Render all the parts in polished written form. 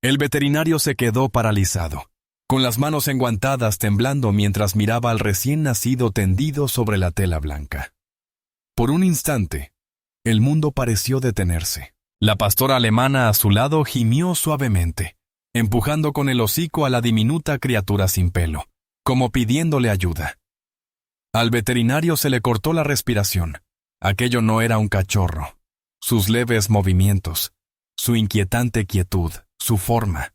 El veterinario se quedó paralizado, con las manos enguantadas temblando mientras miraba al recién nacido tendido sobre la tela blanca. Por un instante, el mundo pareció detenerse. La pastora alemana a su lado gimió suavemente, empujando con el hocico a la diminuta criatura sin pelo, como pidiéndole ayuda. Al veterinario se le cortó la respiración. Aquello no era un cachorro. Sus leves movimientos, su inquietante quietud, su forma.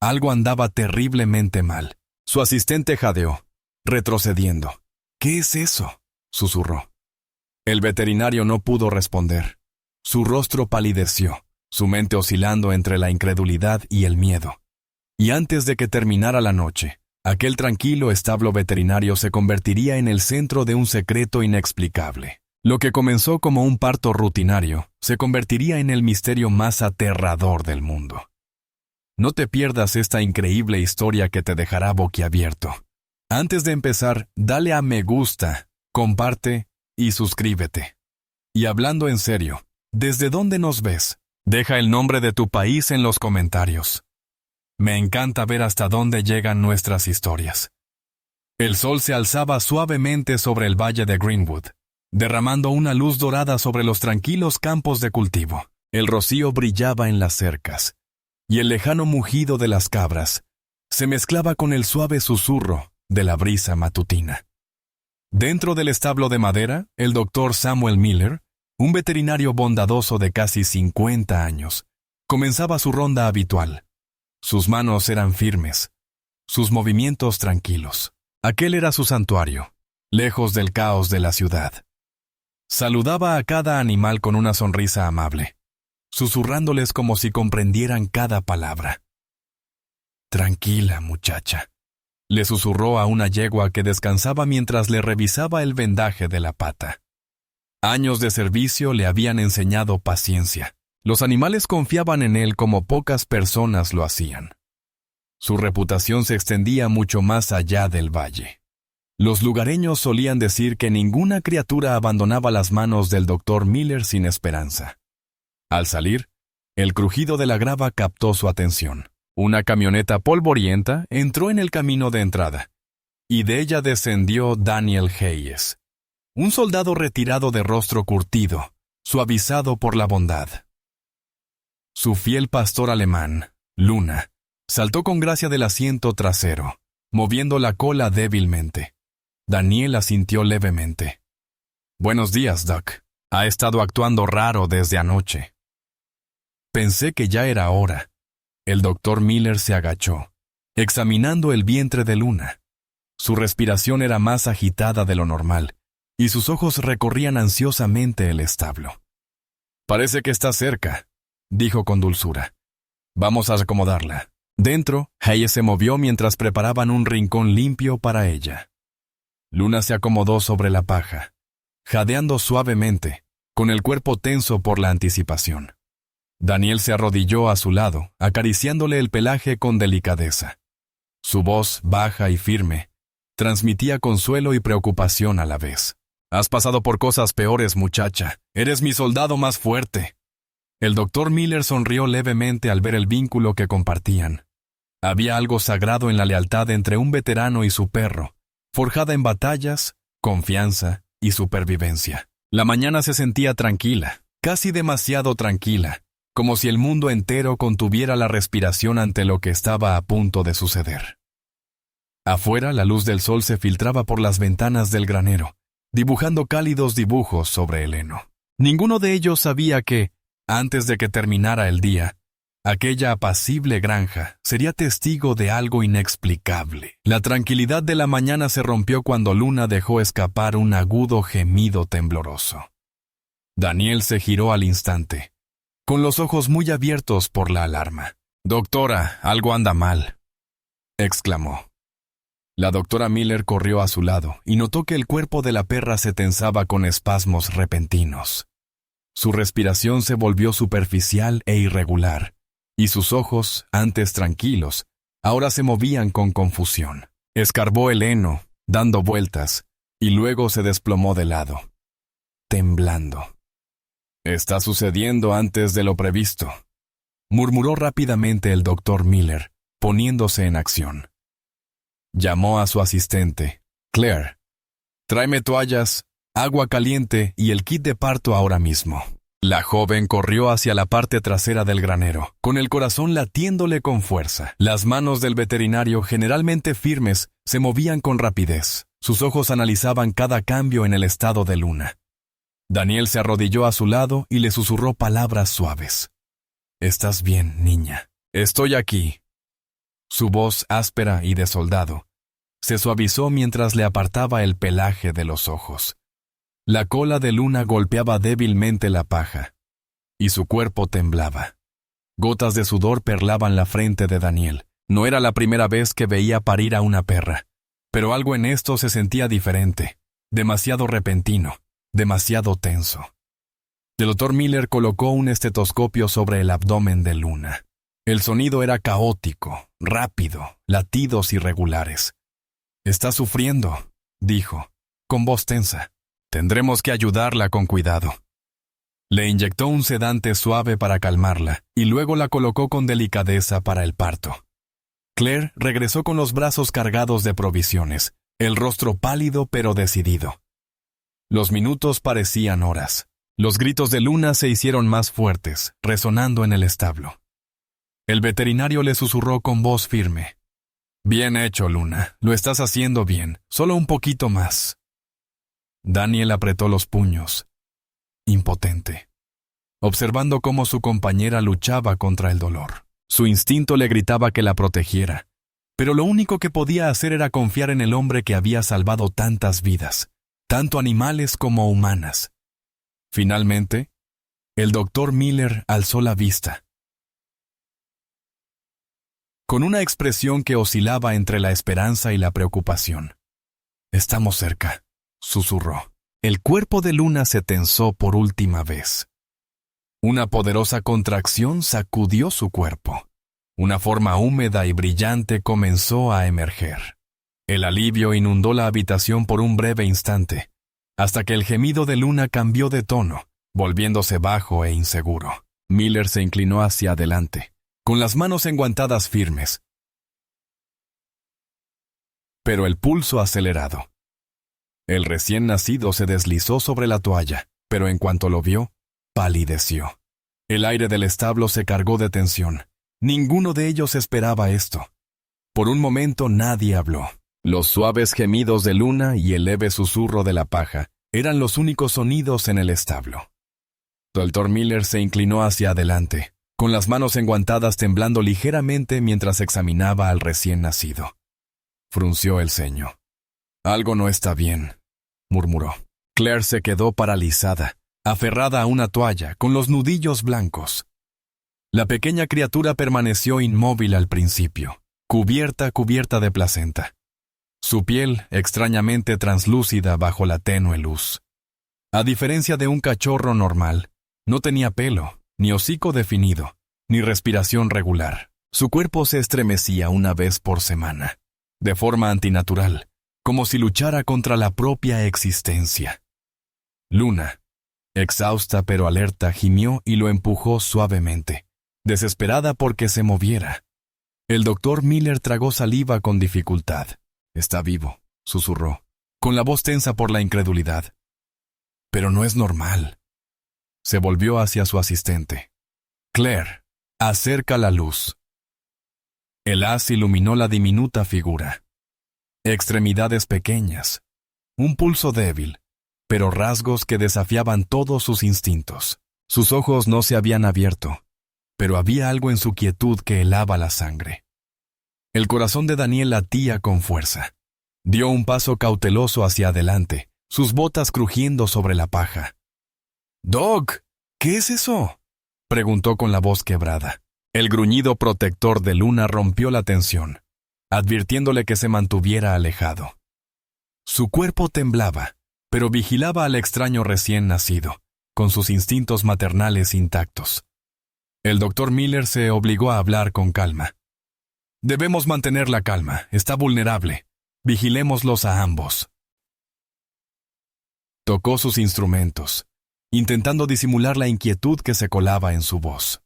Algo andaba terriblemente mal. Su asistente jadeó, retrocediendo. «¿Qué es eso?», susurró. El veterinario no pudo responder. Su rostro palideció, su mente oscilando entre la incredulidad y el miedo. Y antes de que terminara la noche, aquel tranquilo establo veterinario se convertiría en el centro de un secreto inexplicable. Lo que comenzó como un parto rutinario se convertiría en el misterio más aterrador del mundo. No te pierdas esta increíble historia que te dejará boquiabierto. Antes de empezar, dale a me gusta, comparte y suscríbete. Y hablando en serio, ¿desde dónde nos ves? Deja el nombre de tu país en los comentarios. Me encanta ver hasta dónde llegan nuestras historias. El sol se alzaba suavemente sobre el valle de Greenwood, derramando una luz dorada sobre los tranquilos campos de cultivo. El rocío brillaba en las cercas, y el lejano mugido de las cabras se mezclaba con el suave susurro de la brisa matutina. Dentro del establo de madera, el doctor Samuel Miller, un veterinario bondadoso de casi 50 años, comenzaba su ronda habitual. Sus manos eran firmes, sus movimientos tranquilos. Aquel era su santuario, lejos del caos de la ciudad. Saludaba a cada animal con una sonrisa amable, susurrándoles como si comprendieran cada palabra. «Tranquila, muchacha», le susurró a una yegua que descansaba mientras le revisaba el vendaje de la pata. Años de servicio le habían enseñado paciencia. Los animales confiaban en él como pocas personas lo hacían. Su reputación se extendía mucho más allá del valle. Los lugareños solían decir que ninguna criatura abandonaba las manos del doctor Miller sin esperanza. Al salir, el crujido de la grava captó su atención. Una camioneta polvorienta entró en el camino de entrada, y de ella descendió Daniel Hayes, un soldado retirado de rostro curtido, suavizado por la bondad. Su fiel pastor alemán, Luna, saltó con gracia del asiento trasero, moviendo la cola débilmente. Daniel asintió levemente. «Buenos días, Doc. Ha estado actuando raro desde anoche». Pensé que ya era hora. El doctor Miller se agachó, examinando el vientre de Luna. Su respiración era más agitada de lo normal, y sus ojos recorrían ansiosamente el establo. «Parece que está cerca», dijo con dulzura. «Vamos a acomodarla». Dentro, Hayes se movió mientras preparaban un rincón limpio para ella. Luna se acomodó sobre la paja, jadeando suavemente, con el cuerpo tenso por la anticipación. Daniel se arrodilló a su lado, acariciándole el pelaje con delicadeza. Su voz, baja y firme, transmitía consuelo y preocupación a la vez. «Has pasado por cosas peores, muchacha. Eres mi soldado más fuerte». El doctor Miller sonrió levemente al ver el vínculo que compartían. Había algo sagrado en la lealtad entre un veterano y su perro, forjada en batallas, confianza y supervivencia. La mañana se sentía tranquila, casi demasiado tranquila, como si el mundo entero contuviera la respiración ante lo que estaba a punto de suceder. Afuera, la luz del sol se filtraba por las ventanas del granero, dibujando cálidos dibujos sobre el heno. Ninguno de ellos sabía que, antes de que terminara el día, aquella apacible granja sería testigo de algo inexplicable. La tranquilidad de la mañana se rompió cuando Luna dejó escapar un agudo gemido tembloroso. Daniel se giró al instante, con los ojos muy abiertos por la alarma. «Doctora, algo anda mal», exclamó. La doctora Miller corrió a su lado y notó que el cuerpo de la perra se tensaba con espasmos repentinos. Su respiración se volvió superficial e irregular, y sus ojos, antes tranquilos, ahora se movían con confusión. Escarbó el heno, dando vueltas, y luego se desplomó de lado, temblando. «Está sucediendo antes de lo previsto», murmuró rápidamente el doctor Miller, poniéndose en acción. Llamó a su asistente, Claire. Tráeme toallas, agua caliente y el kit de parto ahora mismo. La joven corrió hacia la parte trasera del granero, con el corazón latiéndole con fuerza. Las manos del veterinario, generalmente firmes, se movían con rapidez. Sus ojos analizaban cada cambio en el estado de Luna. Daniel se arrodilló a su lado y le susurró palabras suaves. «Estás bien, niña. Estoy aquí». Su voz áspera y de soldado se suavizó mientras le apartaba el pelaje de los ojos. La cola de Luna golpeaba débilmente la paja, y su cuerpo temblaba. Gotas de sudor perlaban la frente de Daniel. No era la primera vez que veía parir a una perra, pero algo en esto se sentía diferente, demasiado repentino, demasiado tenso. El doctor Miller colocó un estetoscopio sobre el abdomen de Luna. El sonido era caótico, rápido, latidos irregulares. «Está sufriendo», dijo, con voz tensa. «Tendremos que ayudarla con cuidado». Le inyectó un sedante suave para calmarla y luego la colocó con delicadeza para el parto. Claire regresó con los brazos cargados de provisiones, el rostro pálido pero decidido. Los minutos parecían horas. Los gritos de Luna se hicieron más fuertes, resonando en el establo. El veterinario le susurró con voz firme. «Bien hecho, Luna. Lo estás haciendo bien. Solo un poquito más». Daniel apretó los puños, impotente, observando cómo su compañera luchaba contra el dolor. Su instinto le gritaba que la protegiera, pero lo único que podía hacer era confiar en el hombre que había salvado tantas vidas, tanto animales como humanas. Finalmente, el doctor Miller alzó la vista. Con una expresión que oscilaba entre la esperanza y la preocupación. «Estamos cerca», susurró. El cuerpo de Luna se tensó por última vez. Una poderosa contracción sacudió su cuerpo. Una forma húmeda y brillante comenzó a emerger. El alivio inundó la habitación por un breve instante, hasta que el gemido de Luna cambió de tono, volviéndose bajo e inseguro. Miller se inclinó hacia adelante, con las manos enguantadas firmes, pero el pulso acelerado. El recién nacido se deslizó sobre la toalla, pero en cuanto lo vio, palideció. El aire del establo se cargó de tensión. Ninguno de ellos esperaba esto. Por un momento nadie habló. Los suaves gemidos de Luna y el leve susurro de la paja eran los únicos sonidos en el establo. Dr. Miller se inclinó hacia adelante, con las manos enguantadas temblando ligeramente mientras examinaba al recién nacido. Frunció el ceño. «Algo no está bien», murmuró. Claire se quedó paralizada, aferrada a una toalla, con los nudillos blancos. La pequeña criatura permaneció inmóvil al principio, cubierta de placenta. Su piel, extrañamente translúcida bajo la tenue luz. A diferencia de un cachorro normal, no tenía pelo, ni hocico definido, ni respiración regular. Su cuerpo se estremecía una vez por semana, de forma antinatural, como si luchara contra la propia existencia. Luna, exhausta pero alerta, gimió y lo empujó suavemente, desesperada porque se moviera. El doctor Miller tragó saliva con dificultad. «Está vivo», susurró, con la voz tensa por la incredulidad. «Pero no es normal». Se volvió hacia su asistente. «Claire, acerca la luz». El haz iluminó la diminuta figura. Extremidades pequeñas, un pulso débil, pero rasgos que desafiaban todos sus instintos. Sus ojos no se habían abierto, pero había algo en su quietud que helaba la sangre. El corazón de Daniel latía con fuerza. Dio un paso cauteloso hacia adelante, sus botas crujiendo sobre la paja. «Doc, ¿qué es eso?», preguntó con la voz quebrada. El gruñido protector de Luna rompió la tensión, advirtiéndole que se mantuviera alejado. Su cuerpo temblaba, pero vigilaba al extraño recién nacido, con sus instintos maternales intactos. El doctor Miller se obligó a hablar con calma. «Debemos mantener la calma, está vulnerable. Vigilémoslos a ambos». Tocó sus instrumentos, intentando disimular la inquietud que se colaba en su voz.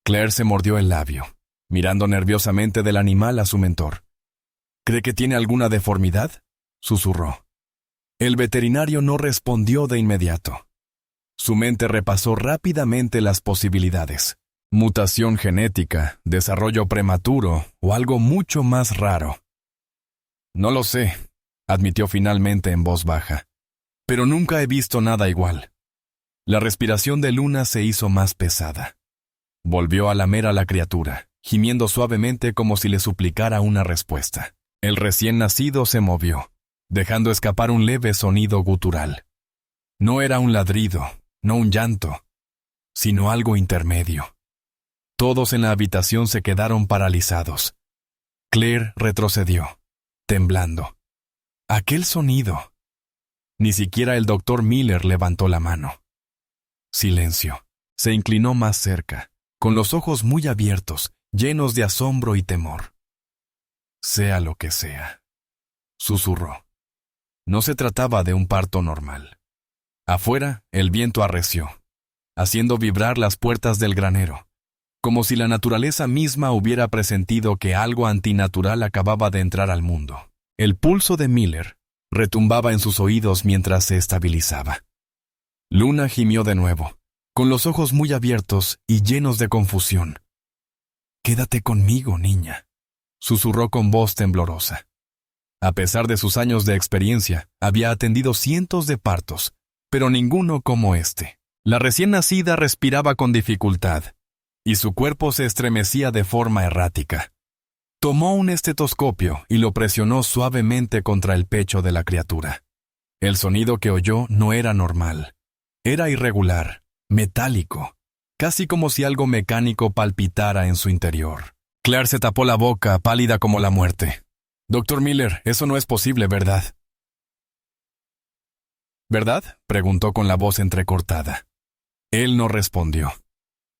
Claire se mordió el labio, mirando nerviosamente del animal a su mentor. ¿Cree que tiene alguna deformidad?, susurró. El veterinario no respondió de inmediato. Su mente repasó rápidamente las posibilidades. Mutación genética, desarrollo prematuro o algo mucho más raro. No lo sé, admitió finalmente en voz baja. Pero nunca he visto nada igual. La respiración de Luna se hizo más pesada. Volvió a lamer a la criatura, gimiendo suavemente como si le suplicara una respuesta. El recién nacido se movió, dejando escapar un leve sonido gutural. No era un ladrido, no un llanto, sino algo intermedio. Todos en la habitación se quedaron paralizados. Claire retrocedió, temblando. Aquel sonido. Ni siquiera el doctor Miller levantó la mano. Silencio. Se inclinó más cerca, con los ojos muy abiertos, llenos de asombro y temor. Sea lo que sea, susurró. No se trataba de un parto normal. Afuera, el viento arreció, haciendo vibrar las puertas del granero, como si la naturaleza misma hubiera presentido que algo antinatural acababa de entrar al mundo. El pulso de Miller retumbaba en sus oídos mientras se estabilizaba. Luna gimió de nuevo, con los ojos muy abiertos y llenos de confusión. «Quédate conmigo, niña», susurró con voz temblorosa. A pesar de sus años de experiencia, había atendido cientos de partos, pero ninguno como este. La recién nacida respiraba con dificultad, y su cuerpo se estremecía de forma errática. Tomó un estetoscopio y lo presionó suavemente contra el pecho de la criatura. El sonido que oyó no era normal. Era irregular, metálico, casi como si algo mecánico palpitara en su interior. Claire se tapó la boca, pálida como la muerte. «Doctor Miller, eso no es posible, ¿verdad?» «¿Verdad?», preguntó con la voz entrecortada. Él no respondió.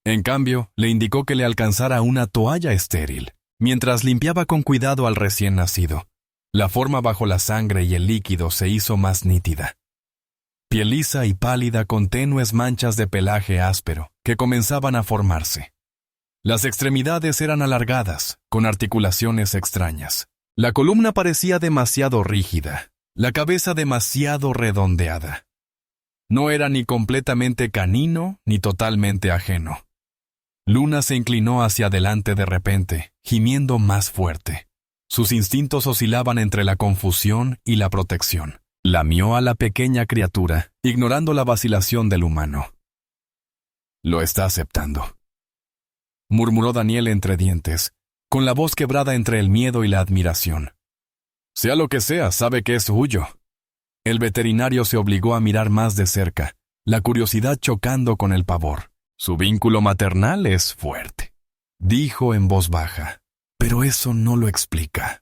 En cambio, le indicó que le alcanzara una toalla estéril, mientras limpiaba con cuidado al recién nacido. La forma bajo la sangre y el líquido se hizo más nítida. Piel lisa y pálida con tenues manchas de pelaje áspero que comenzaban a formarse. Las extremidades eran alargadas, con articulaciones extrañas. La columna parecía demasiado rígida, la cabeza demasiado redondeada. No era ni completamente canino ni totalmente ajeno. Luna se inclinó hacia adelante de repente, gimiendo más fuerte. Sus instintos oscilaban entre la confusión y la protección. Lamió a la pequeña criatura, ignorando la vacilación del humano. «Lo está aceptando», murmuró Daniel entre dientes, con la voz quebrada entre el miedo y la admiración. «Sea lo que sea, sabe que es suyo». El veterinario se obligó a mirar más de cerca, la curiosidad chocando con el pavor. «Su vínculo maternal es fuerte», dijo en voz baja. «Pero eso no lo explica».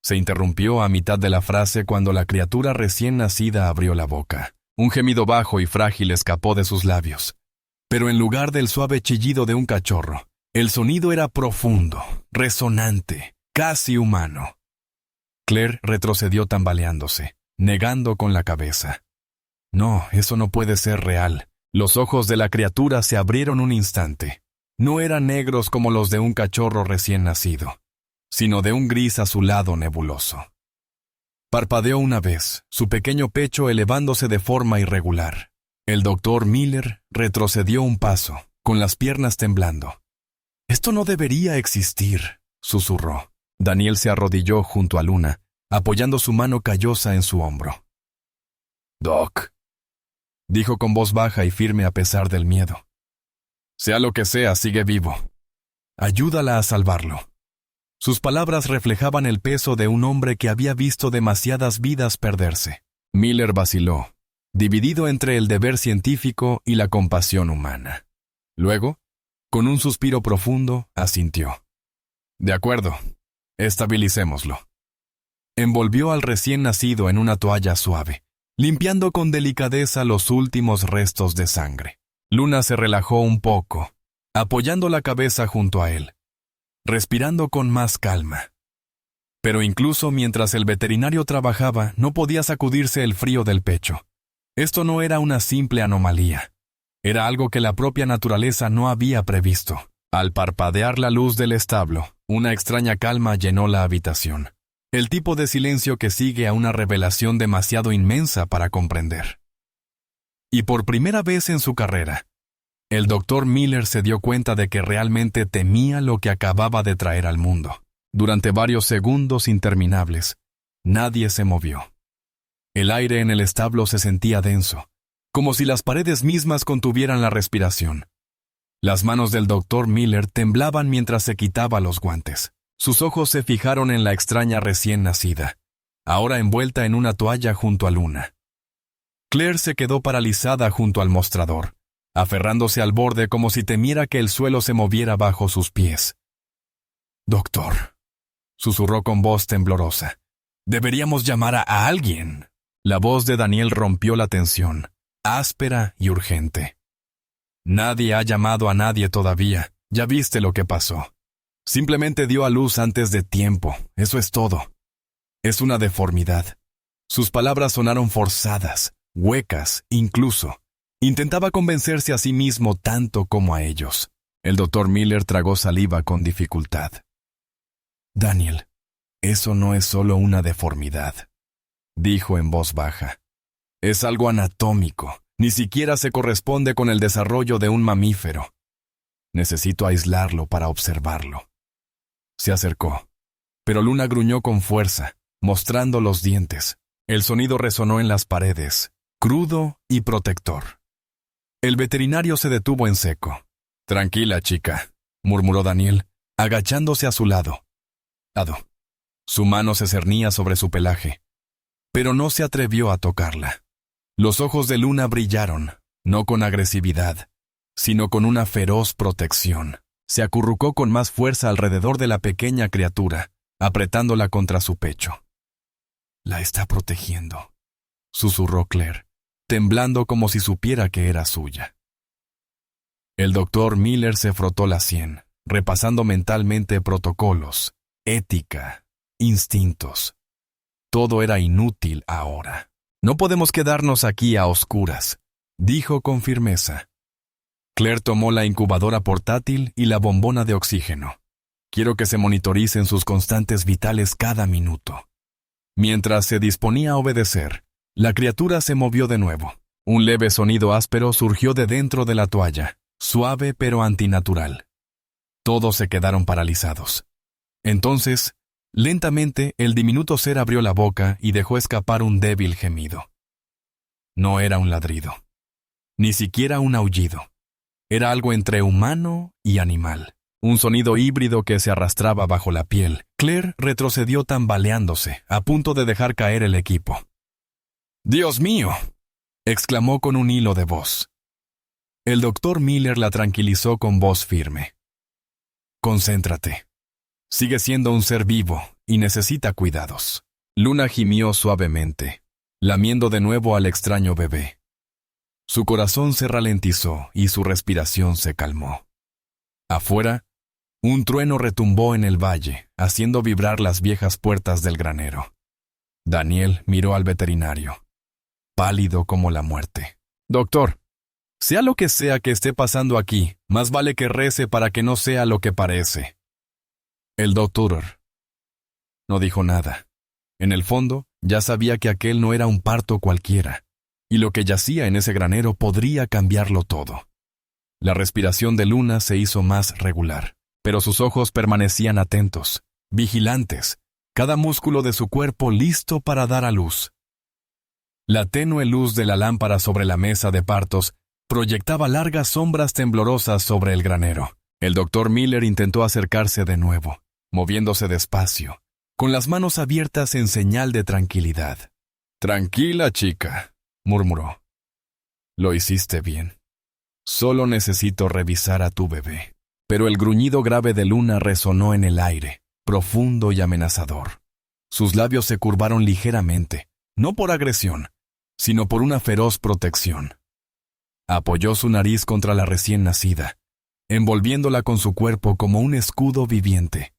Se interrumpió a mitad de la frase cuando la criatura recién nacida abrió la boca. Un gemido bajo y frágil escapó de sus labios. Pero en lugar del suave chillido de un cachorro, el sonido era profundo, resonante, casi humano. Claire retrocedió tambaleándose, negando con la cabeza. «No, eso no puede ser real». Los ojos de la criatura se abrieron un instante. No eran negros como los de un cachorro recién nacido, sino de un gris azulado nebuloso. Parpadeó una vez, su pequeño pecho elevándose de forma irregular. El doctor Miller retrocedió un paso, con las piernas temblando. «Esto no debería existir», susurró. Daniel se arrodilló junto a Luna, apoyando su mano callosa en su hombro. «Doc», dijo con voz baja y firme a pesar del miedo. «Sea lo que sea, sigue vivo. Ayúdala a salvarlo». Sus palabras reflejaban el peso de un hombre que había visto demasiadas vidas perderse. Miller vaciló, dividido entre el deber científico y la compasión humana. Luego, con un suspiro profundo, asintió. «De acuerdo, estabilicémoslo». Envolvió al recién nacido en una toalla suave, limpiando con delicadeza los últimos restos de sangre. Luna se relajó un poco, apoyando la cabeza junto a él, respirando con más calma. Pero incluso mientras el veterinario trabajaba, no podía sacudirse el frío del pecho. Esto no era una simple anomalía. Era algo que la propia naturaleza no había previsto. Al parpadear la luz del establo, una extraña calma llenó la habitación. El tipo de silencio que sigue a una revelación demasiado inmensa para comprender. Y por primera vez en su carrera, el Dr. Miller se dio cuenta de que realmente temía lo que acababa de traer al mundo. Durante varios segundos interminables, nadie se movió. El aire en el establo se sentía denso, como si las paredes mismas contuvieran la respiración. Las manos del Dr. Miller temblaban mientras se quitaba los guantes. Sus ojos se fijaron en la extraña recién nacida, ahora envuelta en una toalla junto a Luna. Claire se quedó paralizada junto al mostrador, aferrándose al borde como si temiera que el suelo se moviera bajo sus pies. «Doctor», susurró con voz temblorosa, «deberíamos llamar a alguien». La voz de Daniel rompió la tensión, áspera y urgente. «Nadie ha llamado a nadie todavía. Ya viste lo que pasó. Simplemente dio a luz antes de tiempo. Eso es todo. Es una deformidad». Sus palabras sonaron forzadas, huecas, incluso. Intentaba convencerse a sí mismo tanto como a ellos. El Dr. Miller tragó saliva con dificultad. «Daniel, eso no es solo una deformidad», dijo en voz baja. «Es algo anatómico. Ni siquiera se corresponde con el desarrollo de un mamífero. Necesito aislarlo para observarlo». Se acercó, pero Luna gruñó con fuerza, mostrando los dientes. El sonido resonó en las paredes, crudo y protector. El veterinario se detuvo en seco. «Tranquila, chica», murmuró Daniel, agachándose a su lado. Su mano se cernía sobre su pelaje, pero no se atrevió a tocarla. Los ojos de Luna brillaron, no con agresividad, sino con una feroz protección. Se acurrucó con más fuerza alrededor de la pequeña criatura, apretándola contra su pecho. «La está protegiendo», susurró Claire, temblando como si supiera que era suya. El Dr. Miller se frotó la sien, repasando mentalmente protocolos, ética, instintos. Todo era inútil ahora. «No podemos quedarnos aquí a oscuras», dijo con firmeza. Claire tomó la incubadora portátil y la bombona de oxígeno. «Quiero que se monitoricen sus constantes vitales cada minuto». Mientras se disponía a obedecer, la criatura se movió de nuevo. Un leve sonido áspero surgió de dentro de la toalla, suave pero antinatural. Todos se quedaron paralizados. Entonces, lentamente, el diminuto ser abrió la boca y dejó escapar un débil gemido. No era un ladrido, ni siquiera un aullido. Era algo entre humano y animal, un sonido híbrido que se arrastraba bajo la piel. Claire retrocedió tambaleándose, a punto de dejar caer el equipo. «¡Dios mío!», exclamó con un hilo de voz. El Dr. Miller la tranquilizó con voz firme. «Concéntrate. Sigue siendo un ser vivo y necesita cuidados». Luna gimió suavemente, lamiendo de nuevo al extraño bebé. Su corazón se ralentizó y su respiración se calmó. Afuera, un trueno retumbó en el valle, haciendo vibrar las viejas puertas del granero. Daniel miró al veterinario, pálido como la muerte. «Doctor, sea lo que sea que esté pasando aquí, más vale que rece para que no sea lo que parece». El doctor no dijo nada. En el fondo, ya sabía que aquel no era un parto cualquiera, y lo que yacía en ese granero podría cambiarlo todo. La respiración de Luna se hizo más regular, pero sus ojos permanecían atentos, vigilantes, cada músculo de su cuerpo listo para dar a luz. La tenue luz de la lámpara sobre la mesa de partos proyectaba largas sombras temblorosas sobre el granero. El Dr. Miller intentó acercarse de nuevo, moviéndose despacio, con las manos abiertas en señal de tranquilidad. «Tranquila, chica», murmuró. «Lo hiciste bien. Solo necesito revisar a tu bebé». Pero el gruñido grave de Luna resonó en el aire, profundo y amenazador. Sus labios se curvaron ligeramente, no por agresión, sino por una feroz protección. Apoyó su nariz contra la recién nacida, envolviéndola con su cuerpo como un escudo viviente.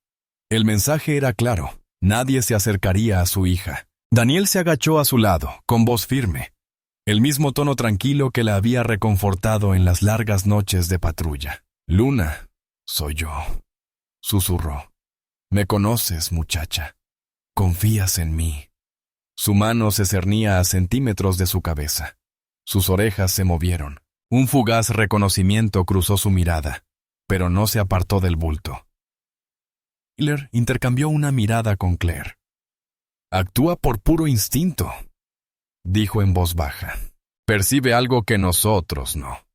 El mensaje era claro: nadie se acercaría a su hija. Daniel se agachó a su lado, con voz firme, el mismo tono tranquilo que la había reconfortado en las largas noches de patrulla. «Luna, Soy yo, susurró. Me conoces, muchacha. Confías en mí. Su mano se cernía a centímetros de su cabeza. Sus orejas se movieron. Un fugaz reconocimiento cruzó su mirada, pero no se apartó del bulto. Miller intercambió una mirada con Claire. Actúa por puro instinto, dijo en voz baja. Percibe algo que nosotros no.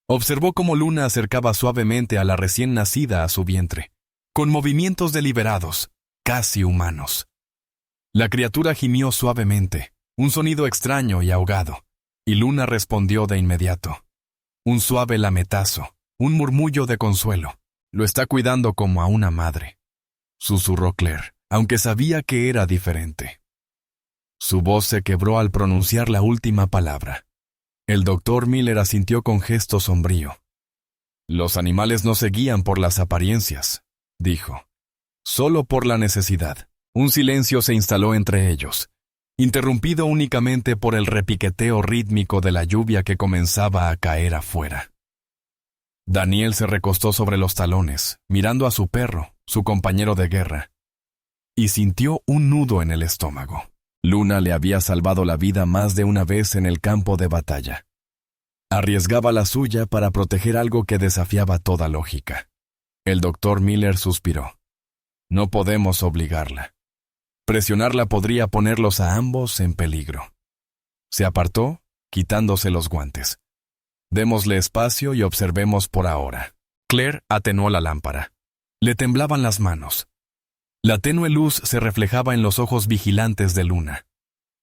Observó cómo Luna acercaba suavemente a la recién nacida a su vientre, con movimientos deliberados, casi humanos. La criatura gimió suavemente, un sonido extraño y ahogado, y Luna respondió de inmediato. Un suave lametazo, un murmullo de consuelo. Lo está cuidando como a una madre, susurró Claire, aunque sabía que era diferente. Su voz se quebró al pronunciar la última palabra. El doctor Miller asintió con gesto sombrío. Los animales no se guían por las apariencias, dijo. Solo por la necesidad. Un silencio se instaló entre ellos, interrumpido únicamente por el repiqueteo rítmico de la lluvia que comenzaba a caer afuera. Daniel se recostó sobre los talones, mirando a su perro, su compañero de guerra, y sintió un nudo en el estómago. Luna le había salvado la vida más de una vez en el campo de batalla. Arriesgaba la suya para proteger algo que desafiaba toda lógica. El doctor Miller suspiró. No podemos obligarla. Presionarla podría ponerlos a ambos en peligro. Se apartó, quitándose los guantes. Démosle espacio y observemos por ahora. Claire atenuó la lámpara. Le temblaban las manos. La tenue luz se reflejaba en los ojos vigilantes de Luna.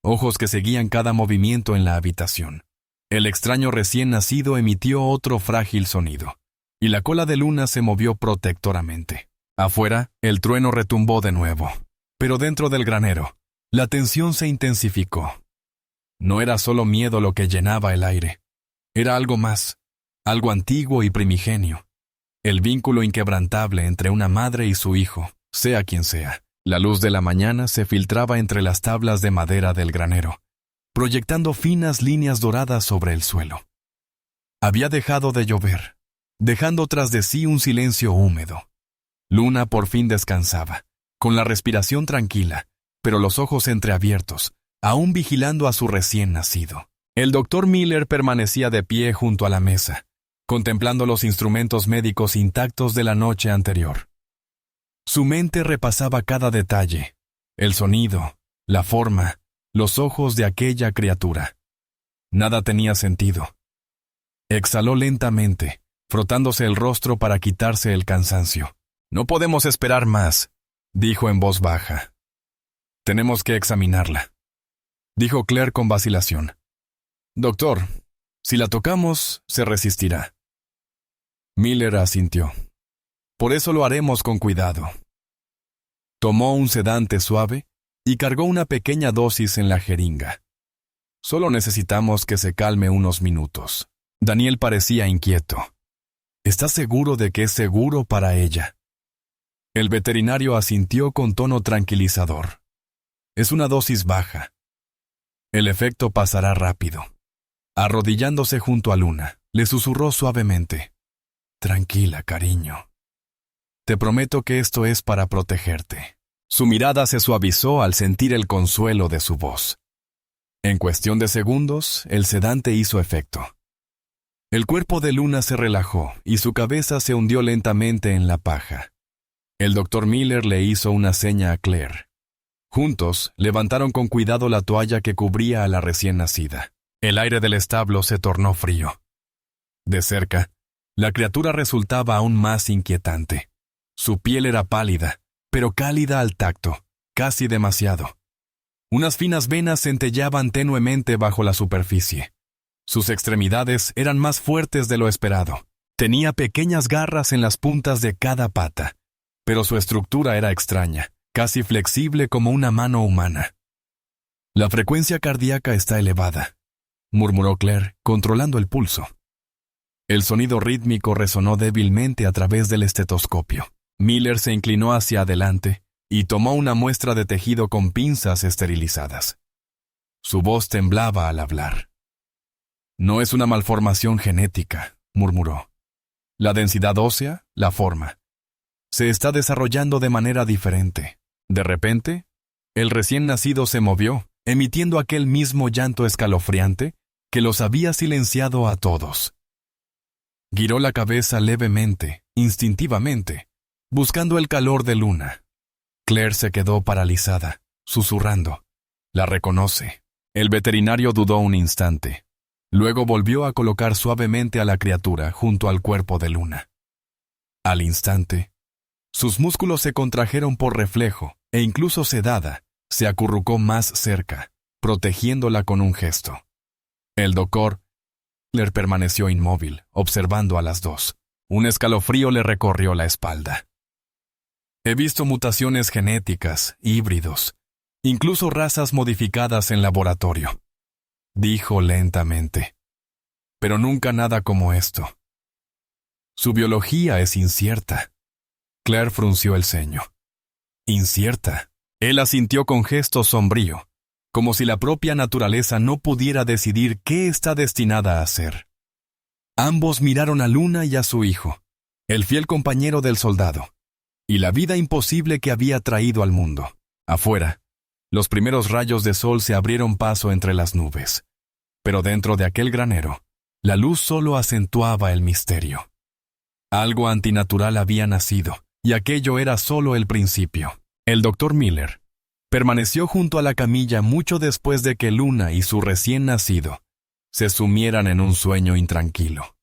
Ojos que seguían cada movimiento en la habitación. El extraño recién nacido emitió otro frágil sonido, y la cola de Luna se movió protectoramente. Afuera, el trueno retumbó de nuevo. Pero dentro del granero, la tensión se intensificó. No era solo miedo lo que llenaba el aire. Era algo más, algo antiguo y primigenio. El vínculo inquebrantable entre una madre y su hijo, sea quien sea. La luz de la mañana se filtraba entre las tablas de madera del granero, proyectando finas líneas doradas sobre el suelo. Había dejado de llover, dejando tras de sí un silencio húmedo. Luna por fin descansaba, con la respiración tranquila, pero los ojos entreabiertos, aún vigilando a su recién nacido. El doctor Miller permanecía de pie junto a la mesa, contemplando los instrumentos médicos intactos de la noche anterior. Su mente repasaba cada detalle, el sonido, la forma, los ojos de aquella criatura. Nada tenía sentido. Exhaló lentamente, frotándose el rostro para quitarse el cansancio. No podemos esperar más, dijo en voz baja. Tenemos que examinarla, dijo Claire con vacilación. Doctor, si la tocamos, se resistirá. Miller asintió. Por eso lo haremos con cuidado. Tomó un sedante suave y cargó una pequeña dosis en la jeringa. Solo necesitamos que se calme unos minutos. Daniel parecía inquieto. ¿Estás seguro de que es seguro para ella? El veterinario asintió con tono tranquilizador. Es una dosis baja. El efecto pasará rápido. Arrodillándose junto a Luna, le susurró suavemente. Tranquila, cariño. Te prometo que esto es para protegerte. Su mirada se suavizó al sentir el consuelo de su voz. En cuestión de segundos, el sedante hizo efecto. El cuerpo de Luna se relajó y su cabeza se hundió lentamente en la paja. El doctor Miller le hizo una seña a Claire. Juntos, levantaron con cuidado la toalla que cubría a la recién nacida. El aire del establo se tornó frío. De cerca, la criatura resultaba aún más inquietante. Su piel era pálida, pero cálida al tacto, casi demasiado. Unas finas venas centellaban tenuemente bajo la superficie. Sus extremidades eran más fuertes de lo esperado. Tenía pequeñas garras en las puntas de cada pata, pero su estructura era extraña, casi flexible como una mano humana. La frecuencia cardíaca está elevada, murmuró Claire, controlando el pulso. El sonido rítmico resonó débilmente a través del estetoscopio. Miller se inclinó hacia adelante y tomó una muestra de tejido con pinzas esterilizadas. Su voz temblaba al hablar. No es una malformación genética, murmuró. La densidad ósea, la forma. Se está desarrollando de manera diferente. De repente, el recién nacido se movió, emitiendo aquel mismo llanto escalofriante que los había silenciado a todos. Giró la cabeza levemente, instintivamente, buscando el calor de Luna. Claire se quedó paralizada, susurrando. La reconoce. El veterinario dudó un instante. Luego volvió a colocar suavemente a la criatura junto al cuerpo de Luna. Al instante, sus músculos se contrajeron por reflejo e incluso sedada, se acurrucó más cerca, protegiéndola con un gesto. El doctor Miller permaneció inmóvil, observando a las dos. Un escalofrío le recorrió la espalda. He visto mutaciones genéticas, híbridos, incluso razas modificadas en laboratorio, dijo lentamente. Pero nunca nada como esto. Su biología es incierta. Claire frunció el ceño. Incierta. Él asintió con gesto sombrío, como si la propia naturaleza no pudiera decidir qué está destinada a hacer. Ambos miraron a Luna y a su hijo, el fiel compañero del soldado, y la vida imposible que había traído al mundo. Afuera, los primeros rayos de sol se abrieron paso entre las nubes, pero dentro de aquel granero, la luz solo acentuaba el misterio. Algo antinatural había nacido, y aquello era solo el principio. El doctor Miller permaneció junto a la camilla mucho después de que Luna y su recién nacido se sumieran en un sueño intranquilo.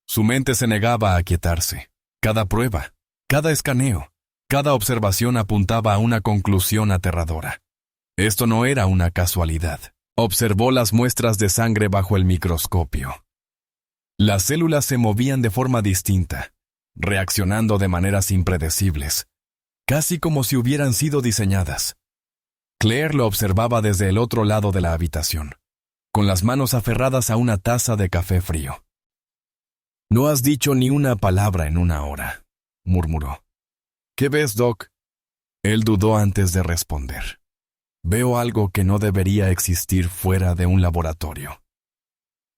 Su mente se negaba a aquietarse. Cada prueba, cada escaneo, cada observación apuntaba a una conclusión aterradora. Esto no era una casualidad. Observó las muestras de sangre bajo el microscopio. Las células se movían de forma distinta, reaccionando de maneras impredecibles, casi como si hubieran sido diseñadas. Claire lo observaba desde el otro lado de la habitación, con las manos aferradas a una taza de café frío. «No has dicho ni una palabra en una hora», murmuró. «¿Qué ves, Doc?» Él dudó antes de responder. «Veo algo que no debería existir fuera de un laboratorio».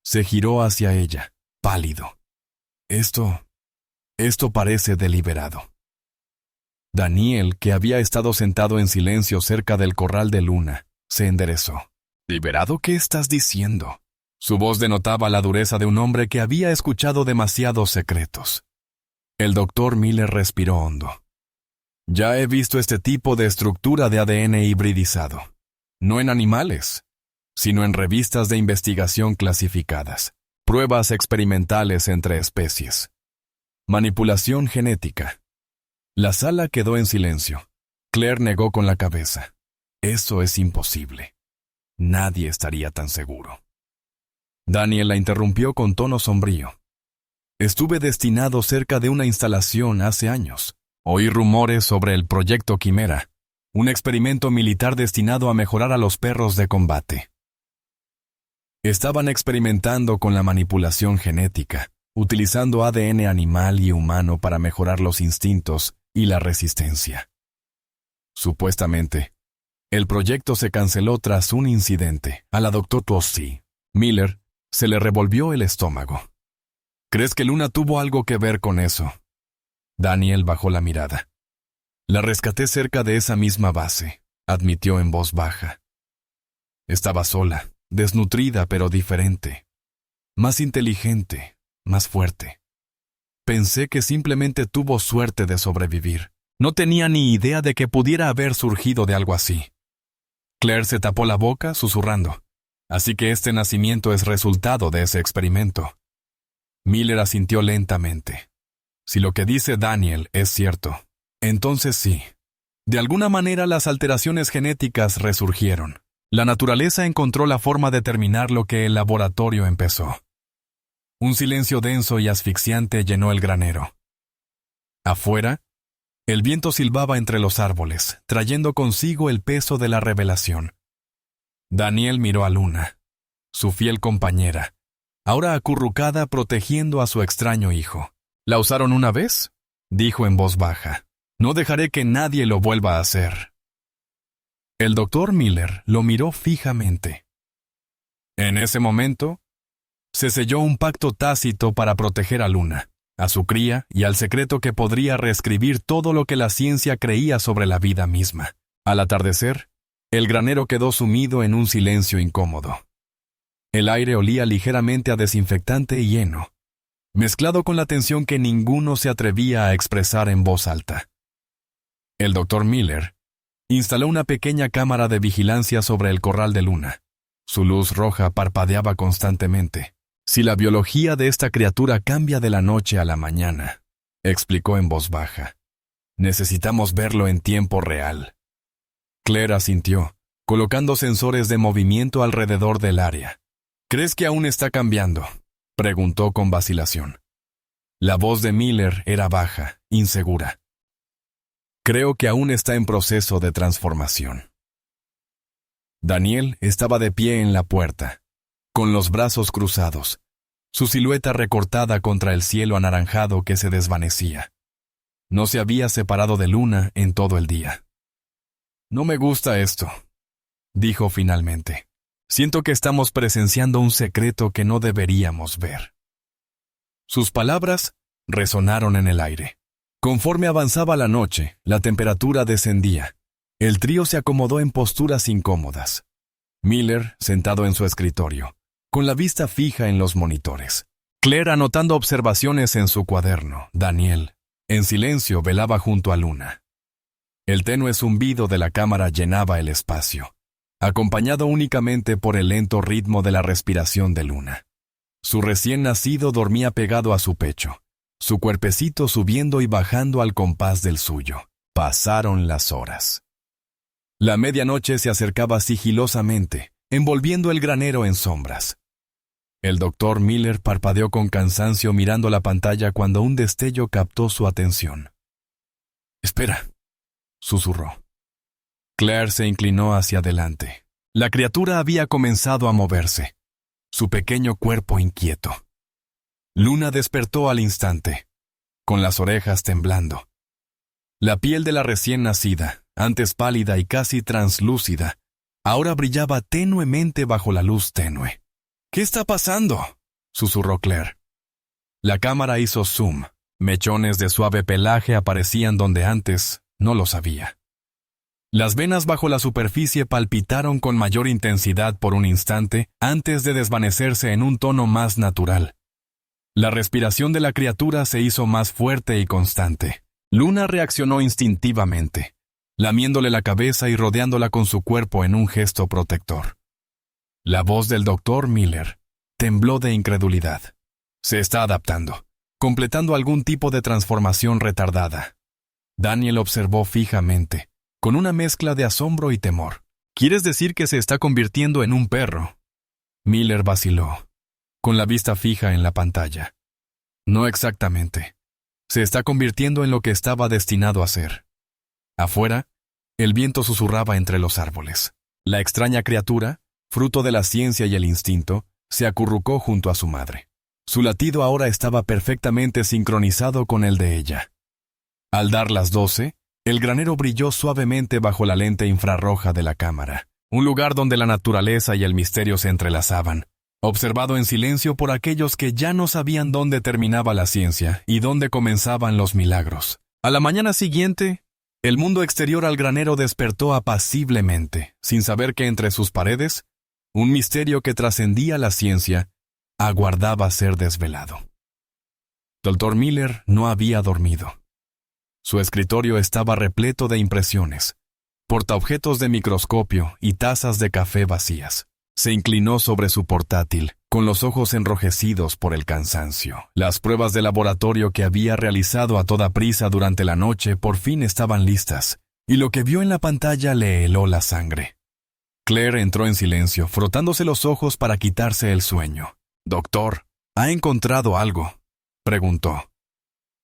Se giró hacia ella, pálido. Esto parece deliberado». Daniel, que había estado sentado en silencio cerca del corral de Luna, se enderezó. «¿Liberado? ¿Qué estás diciendo?» Su voz denotaba la dureza de un hombre que había escuchado demasiados secretos. El doctor Miller respiró hondo. «Ya he visto este tipo de estructura de ADN hibridizado. No en animales, sino en revistas de investigación clasificadas. Pruebas experimentales entre especies. Manipulación genética». La sala quedó en silencio. Claire negó con la cabeza. «Eso es imposible. Nadie estaría tan seguro». Daniel la interrumpió con tono sombrío. «Estuve destinado cerca de una instalación hace años. Oí rumores sobre el Proyecto Quimera, un experimento militar destinado a mejorar a los perros de combate. Estaban experimentando con la manipulación genética, utilizando ADN animal y humano para mejorar los instintos y la resistencia. Supuestamente, el proyecto se canceló tras un incidente. A la doctora Tossi Miller se le revolvió el estómago. «¿Crees que Luna tuvo algo que ver con eso?» Daniel bajó la mirada. «La rescaté cerca de esa misma base», admitió en voz baja. «Estaba sola, desnutrida pero diferente. Más inteligente, más fuerte. Pensé que simplemente tuvo suerte de sobrevivir. No tenía ni idea de que pudiera haber surgido de algo así». Claire se tapó la boca, susurrando. «Así que este nacimiento es resultado de ese experimento». Miller asintió lentamente. «Si lo que dice Daniel es cierto, entonces sí. De alguna manera las alteraciones genéticas resurgieron. La naturaleza encontró la forma de terminar lo que el laboratorio empezó». Un silencio denso y asfixiante llenó el granero. Afuera, el viento silbaba entre los árboles, trayendo consigo el peso de la revelación. Daniel miró a Luna, su fiel compañera, ahora acurrucada protegiendo a su extraño hijo. «¿La usaron una vez?», dijo en voz baja. «No dejaré que nadie lo vuelva a hacer». El doctor Miller lo miró fijamente. En ese momento, Se selló un pacto tácito para proteger a Luna, a su cría y al secreto que podría reescribir todo lo que la ciencia creía sobre la vida misma. Al atardecer, el granero quedó sumido en un silencio incómodo. El aire olía ligeramente a desinfectante y heno, mezclado con la tensión que ninguno se atrevía a expresar en voz alta. El doctor Miller instaló una pequeña cámara de vigilancia sobre el corral de Luna. Su luz roja parpadeaba constantemente. «Si la biología de esta criatura cambia de la noche a la mañana», explicó en voz baja, «necesitamos verlo en tiempo real». Claire asintió, colocando sensores de movimiento alrededor del área. «¿Crees que aún está cambiando?», preguntó con vacilación. La voz de Miller era baja, insegura. «Creo que aún está en proceso de transformación». Daniel estaba de pie en la puerta, con los brazos cruzados, su silueta recortada contra el cielo anaranjado que se desvanecía. No se había separado de Luna en todo el día. «No me gusta esto», dijo finalmente. «Siento que estamos presenciando un secreto que no deberíamos ver». Sus palabras resonaron en el aire. Conforme avanzaba la noche, la temperatura descendía. El trío se acomodó en posturas incómodas. Miller, sentado en su escritorio, con la vista fija en los monitores. Claire anotando observaciones en su cuaderno. Daniel, en silencio, velaba junto a Luna. El tenue zumbido de la cámara llenaba el espacio, acompañado únicamente por el lento ritmo de la respiración de Luna. Su recién nacido dormía pegado a su pecho, su cuerpecito subiendo y bajando al compás del suyo. Pasaron las horas. La medianoche se acercaba sigilosamente, envolviendo el granero en sombras. El doctor Miller parpadeó con cansancio mirando la pantalla cuando un destello captó su atención. «Espera», susurró. Claire se inclinó hacia adelante. La criatura había comenzado a moverse, su pequeño cuerpo inquieto. Luna despertó al instante, con las orejas temblando. La piel de la recién nacida, antes pálida y casi translúcida, ahora brillaba tenuemente bajo la luz tenue. «¿Qué está pasando?», susurró Claire. La cámara hizo zoom. Mechones de suave pelaje aparecían donde antes no los había. Las venas bajo la superficie palpitaron con mayor intensidad por un instante antes de desvanecerse en un tono más natural. La respiración de la criatura se hizo más fuerte y constante. Luna reaccionó instintivamente, lamiéndole la cabeza y rodeándola con su cuerpo en un gesto protector. La voz del doctor Miller tembló de incredulidad. Se está adaptando, completando algún tipo de transformación retardada. Daniel observó fijamente, con una mezcla de asombro y temor. ¿Quieres decir que se está convirtiendo en un perro? Miller vaciló, con la vista fija en la pantalla. No exactamente. Se está convirtiendo en lo que estaba destinado a ser. Afuera, el viento susurraba entre los árboles. La extraña criatura, fruto de la ciencia y el instinto, se acurrucó junto a su madre. Su latido ahora estaba perfectamente sincronizado con el de ella. Al dar las 12, el granero brilló suavemente bajo la lente infrarroja de la cámara, un lugar donde la naturaleza y el misterio se entrelazaban, observado en silencio por aquellos que ya no sabían dónde terminaba la ciencia y dónde comenzaban los milagros. A la mañana siguiente, el mundo exterior al granero despertó apaciblemente, sin saber que entre sus paredes, un misterio que trascendía la ciencia, aguardaba ser desvelado. Dr. Miller no había dormido. Su escritorio estaba repleto de impresiones, portaobjetos de microscopio y tazas de café vacías. Se inclinó sobre su portátil, con los ojos enrojecidos por el cansancio. Las pruebas de laboratorio que había realizado a toda prisa durante la noche por fin estaban listas, y lo que vio en la pantalla le heló la sangre. Claire entró en silencio, frotándose los ojos para quitarse el sueño. «Doctor, ¿ha encontrado algo?», preguntó.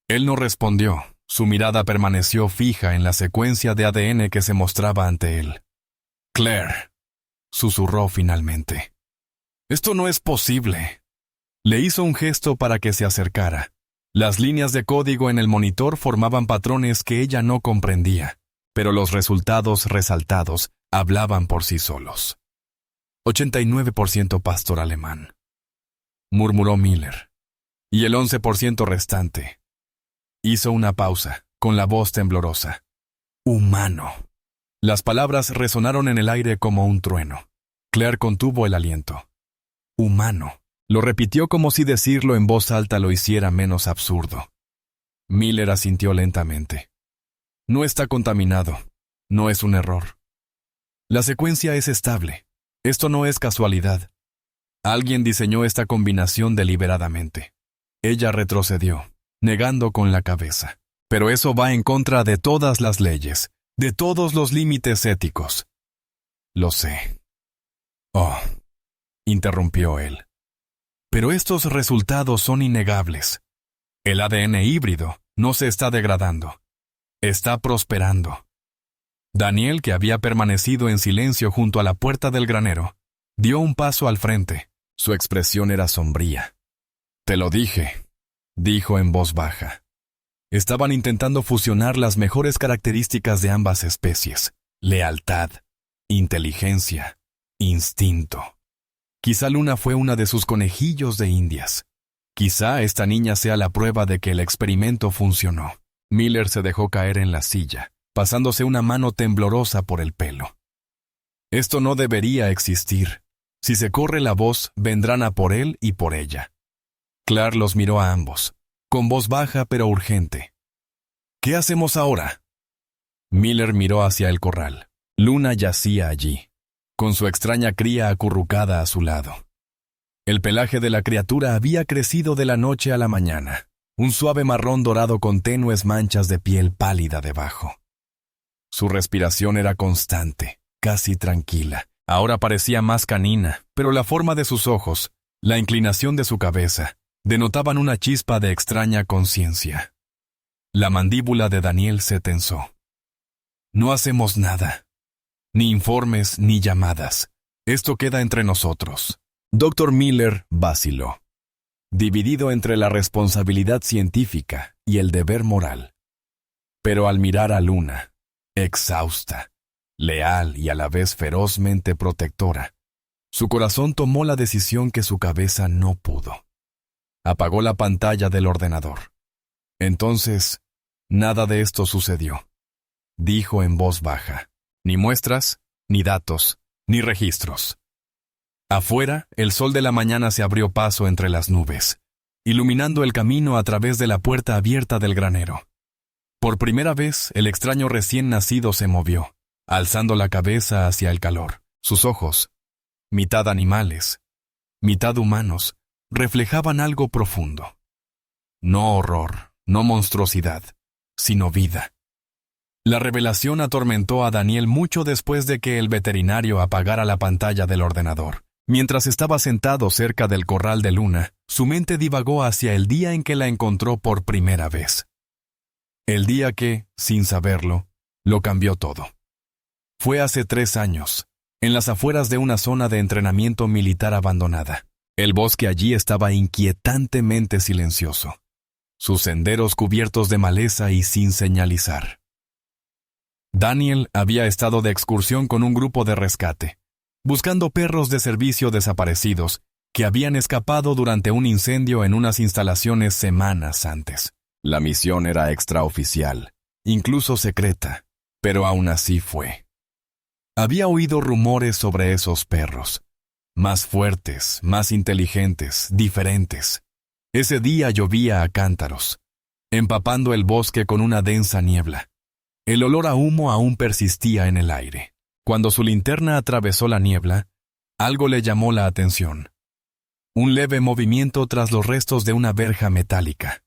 Él no respondió. Su mirada permaneció fija en la secuencia de ADN que se mostraba ante él. «Claire», susurró finalmente. «Esto no es posible». Le hizo un gesto para que se acercara. Las líneas de código en el monitor formaban patrones que ella no comprendía, pero los resultados resaltados hablaban por sí solos. 89% pastor alemán. murmuró Miller. ¿Y el 11% restante? Hizo una pausa, con la voz temblorosa. Humano. Las palabras resonaron en el aire como un trueno. Claire contuvo el aliento. Humano. Lo repitió como si decirlo en voz alta lo hiciera menos absurdo. Miller asintió lentamente. No está contaminado. No es un error. La secuencia es estable. Esto no es casualidad. Alguien diseñó esta combinación deliberadamente. Ella retrocedió, negando con la cabeza. Pero eso va en contra de todas las leyes, de todos los límites éticos. Lo sé. Oh, interrumpió él. Pero estos resultados son innegables. El ADN híbrido no se está degradando. Está prosperando. Daniel, que había permanecido en silencio junto a la puerta del granero, dio un paso al frente. Su expresión era sombría. Te lo dije, dijo en voz baja. Estaban intentando fusionar las mejores características de ambas especies: lealtad, inteligencia, instinto. Quizá Luna fue una de sus conejillos de indias. Quizá esta niña sea la prueba de que el experimento funcionó. Miller se dejó caer en la silla, pasándose una mano temblorosa por el pelo. Esto no debería existir. Si se corre la voz, vendrán a por él y por ella. Claire los miró a ambos, con voz baja pero urgente. ¿Qué hacemos ahora? Miller miró hacia el corral. Luna yacía allí, con su extraña cría acurrucada a su lado. El pelaje de la criatura había crecido de la noche a la mañana, un suave marrón dorado con tenues manchas de piel pálida debajo. Su respiración era constante, casi tranquila. Ahora parecía más canina, pero la forma de sus ojos, la inclinación de su cabeza, denotaban una chispa de extraña conciencia. La mandíbula de Daniel se tensó. No hacemos nada. Ni informes ni llamadas. Esto queda entre nosotros. Dr. Miller vaciló, dividido entre la responsabilidad científica y el deber moral. Pero al mirar a Luna, exhausta, leal y a la vez ferozmente protectora, su corazón tomó la decisión que su cabeza no pudo. Apagó la pantalla del ordenador. Entonces, nada de esto sucedió. Dijo en voz baja. Ni muestras, ni datos, ni registros. Afuera, el sol de la mañana se abrió paso entre las nubes, iluminando el camino a través de la puerta abierta del granero. Por primera vez, el extraño recién nacido se movió, alzando la cabeza hacia el calor. Sus ojos, mitad animales, mitad humanos, reflejaban algo profundo. No horror, no monstruosidad, sino vida. La revelación atormentó a Daniel mucho después de que el veterinario apagara la pantalla del ordenador. Mientras estaba sentado cerca del corral de Luna, su mente divagó hacia el día en que la encontró por primera vez. El día que, sin saberlo, lo cambió todo. Fue hace 3 años, en las afueras de una zona de entrenamiento militar abandonada. El bosque allí estaba inquietantemente silencioso, sus senderos cubiertos de maleza y sin señalizar. Daniel había estado de excursión con un grupo de rescate, buscando perros de servicio desaparecidos que habían escapado durante un incendio en unas instalaciones semanas antes. La misión era extraoficial, incluso secreta, pero aún así fue. Había oído rumores sobre esos perros, más fuertes, más inteligentes, diferentes. Ese día llovía a cántaros, empapando el bosque con una densa niebla. El olor a humo aún persistía en el aire. Cuando su linterna atravesó la niebla, algo le llamó la atención. Un leve movimiento tras los restos de una verja metálica.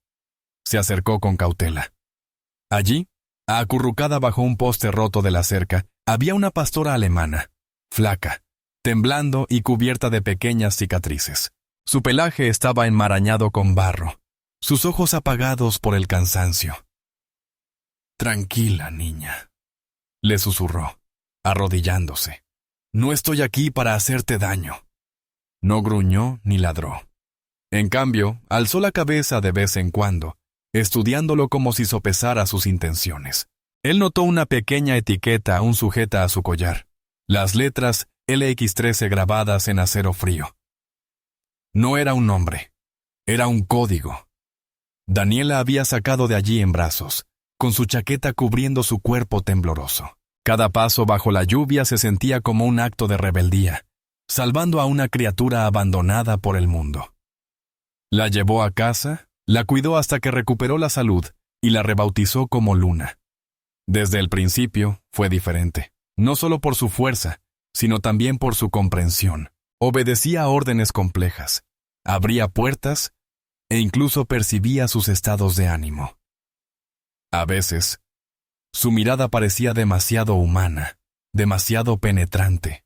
Se acercó con cautela. Allí, acurrucada bajo un poste roto de la cerca, había una pastora alemana, flaca, temblando y cubierta de pequeñas cicatrices. Su pelaje estaba enmarañado con barro, sus ojos apagados por el cansancio. «Tranquila, niña», le susurró, arrodillándose. «No estoy aquí para hacerte daño». No gruñó ni ladró. En cambio, alzó la cabeza de vez en cuando, estudiándolo como si sopesara sus intenciones. Él notó una pequeña etiqueta aún sujeta a su collar, las letras LX13 grabadas en acero frío. No era un nombre, era un código. Daniel la había sacado de allí en brazos, con su chaqueta cubriendo su cuerpo tembloroso. Cada paso bajo la lluvia se sentía como un acto de rebeldía, salvando a una criatura abandonada por el mundo. La llevó a casa, la cuidó hasta que recuperó la salud y la rebautizó como Luna. Desde el principio fue diferente, no solo por su fuerza, sino también por su comprensión. Obedecía a órdenes complejas, abría puertas e incluso percibía sus estados de ánimo. A veces, su mirada parecía demasiado humana, demasiado penetrante.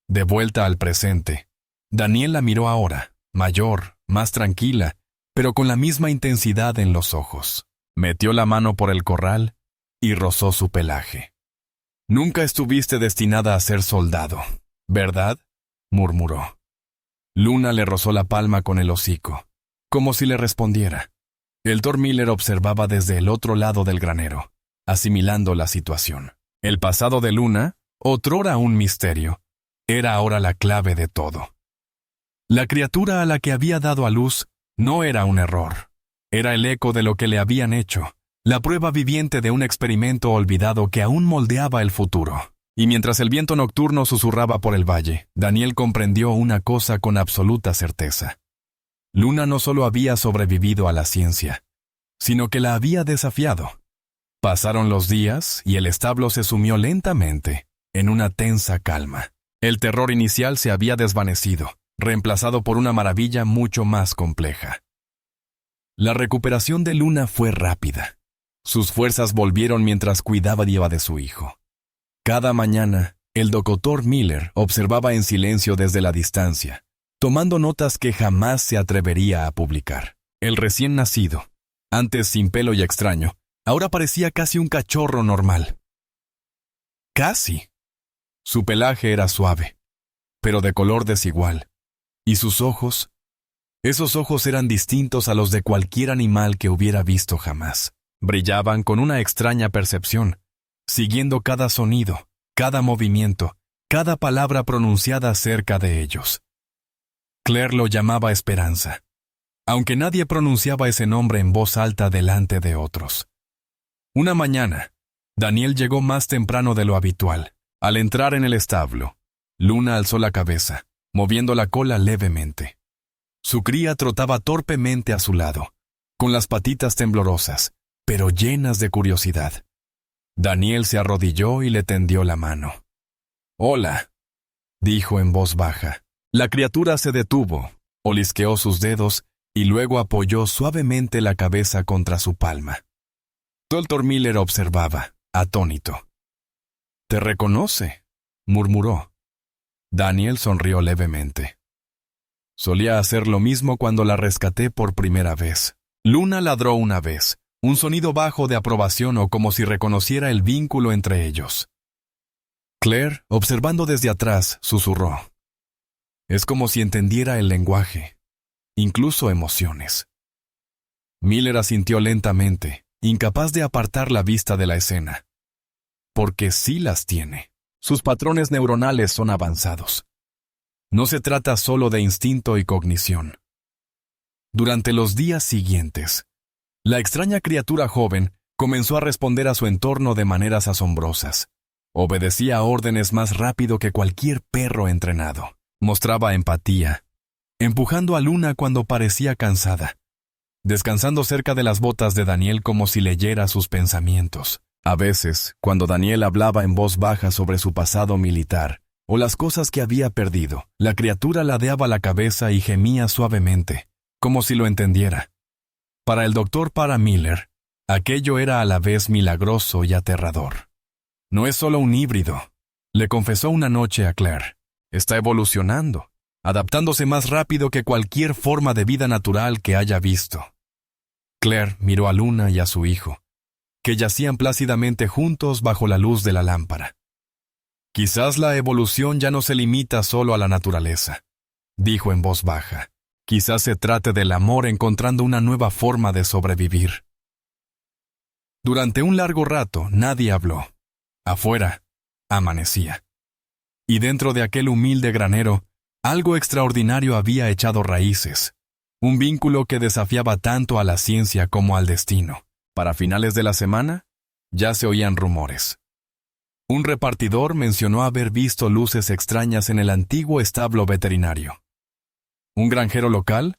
De vuelta al presente, Daniel la miró ahora, mayor, más tranquila, pero con la misma intensidad en los ojos. Metió la mano por el corral y rozó su pelaje. «Nunca estuviste destinada a ser soldado, ¿verdad?», murmuró. Luna le rozó la palma con el hocico, como si le respondiera. El Dr. Miller observaba desde el otro lado del granero, asimilando la situación. El pasado de Luna, otrora un misterio, era ahora la clave de todo. La criatura a la que había dado a luz no era un error, era el eco de lo que le habían hecho, la prueba viviente de un experimento olvidado que aún moldeaba el futuro. Y mientras el viento nocturno susurraba por el valle, Daniel comprendió una cosa con absoluta certeza. Luna no solo había sobrevivido a la ciencia, sino que la había desafiado. Pasaron los días y el establo se sumió lentamente en una tensa calma. El terror inicial se había desvanecido, reemplazado por una maravilla mucho más compleja. La recuperación de Luna fue rápida. Sus fuerzas volvieron mientras cuidaba de su hijo. Cada mañana, el Dr. Miller observaba en silencio desde la distancia, tomando notas que jamás se atrevería a publicar. El recién nacido, antes sin pelo y extraño, ahora parecía casi un cachorro normal. Casi. Su pelaje era suave, pero de color desigual, y sus ojos, esos ojos eran distintos a los de cualquier animal que hubiera visto jamás. Brillaban con una extraña percepción, siguiendo cada sonido, cada movimiento, cada palabra pronunciada cerca de ellos. Claire lo llamaba Esperanza, aunque nadie pronunciaba ese nombre en voz alta delante de otros. Una mañana, Daniel llegó más temprano de lo habitual. Al entrar en el establo, Luna alzó la cabeza, moviendo la cola levemente. Su cría trotaba torpemente a su lado, con las patitas temblorosas, pero llenas de curiosidad. Daniel se arrodilló y le tendió la mano. «Hola», dijo en voz baja. La criatura se detuvo, olisqueó sus dedos y luego apoyó suavemente la cabeza contra su palma. Dr. Miller observaba, atónito. «Te reconoce», murmuró. Daniel sonrió levemente. «Solía hacer lo mismo cuando la rescaté por primera vez». Luna ladró una vez, un sonido bajo de aprobación o como si reconociera el vínculo entre ellos. Claire, observando desde atrás, susurró. Es como si entendiera el lenguaje, incluso emociones. Miller asintió lentamente, incapaz de apartar la vista de la escena. Porque sí las tiene. Sus patrones neuronales son avanzados. No se trata solo de instinto y cognición. Durante los días siguientes, la extraña criatura joven comenzó a responder a su entorno de maneras asombrosas. Obedecía a órdenes más rápido que cualquier perro entrenado. Mostraba empatía, empujando a Luna cuando parecía cansada, descansando cerca de las botas de Daniel como si leyera sus pensamientos. A veces, cuando Daniel hablaba en voz baja sobre su pasado militar o las cosas que había perdido, la criatura ladeaba la cabeza y gemía suavemente, como si lo entendiera. Para el Dr. Miller, aquello era a la vez milagroso y aterrador. No es solo un híbrido, le confesó una noche a Claire. Está evolucionando, adaptándose más rápido que cualquier forma de vida natural que haya visto. Claire miró a Luna y a su hijo, que yacían plácidamente juntos bajo la luz de la lámpara. Quizás la evolución ya no se limita solo a la naturaleza, dijo en voz baja. Quizás se trate del amor encontrando una nueva forma de sobrevivir. Durante un largo rato nadie habló. Afuera, amanecía. Y dentro de aquel humilde granero, Algo extraordinario había echado raíces, un vínculo que desafiaba tanto a la ciencia como al destino. Para finales de la semana, ya se oían rumores. Un repartidor mencionó haber visto luces extrañas en el antiguo establo veterinario. Un granjero local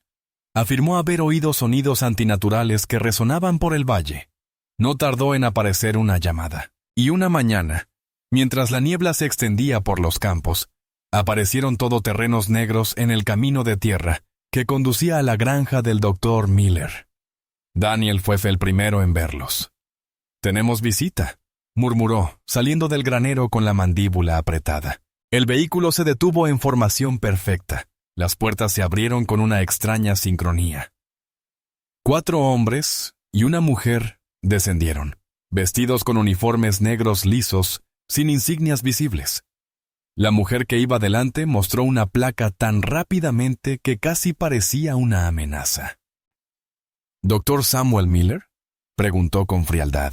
afirmó haber oído sonidos antinaturales que resonaban por el valle. No tardó en aparecer una llamada, y una mañana, mientras la niebla se extendía por los campos, aparecieron todoterrenos negros en el camino de tierra que conducía a la granja del doctor Miller. Daniel fue el primero en verlos. «Tenemos visita», murmuró, saliendo del granero con la mandíbula apretada. El vehículo se detuvo en formación perfecta. Las puertas se abrieron con una extraña sincronía. 4 hombres y una mujer descendieron, vestidos con uniformes negros lisos, sin insignias visibles. La mujer que iba delante mostró una placa tan rápidamente que casi parecía una amenaza. «¿Dr. Samuel Miller?», preguntó con frialdad.